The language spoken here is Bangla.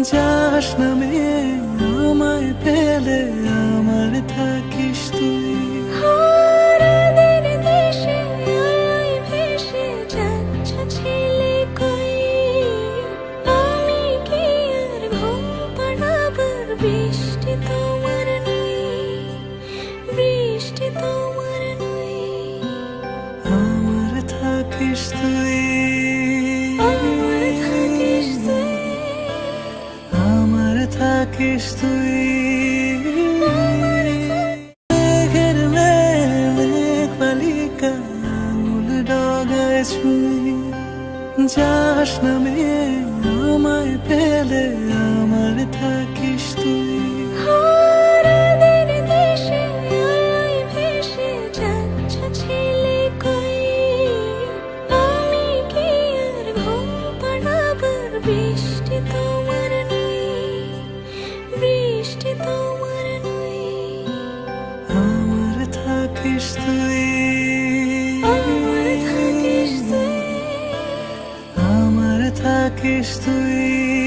যাস নামে আমায় পেলে আমার থাকিস তুই। বৃষ্টি তোমার নই, বৃষ্টি তোমার নই, আমার থাকিস তুই, আমার থাকিস তুই, আমার থাকিস তুই। মেঘের মেঘ বালিকা আঙুল ডগায় ছুঁই, যাস নামে আমায় পেলে আমার থাকিস তুই। বৃষ্টি তোমার নই, বৃষ্টি তোমার নই, আমার থাকিস তুই, আমার থাকিস তুই, আমার থাকিস তুই।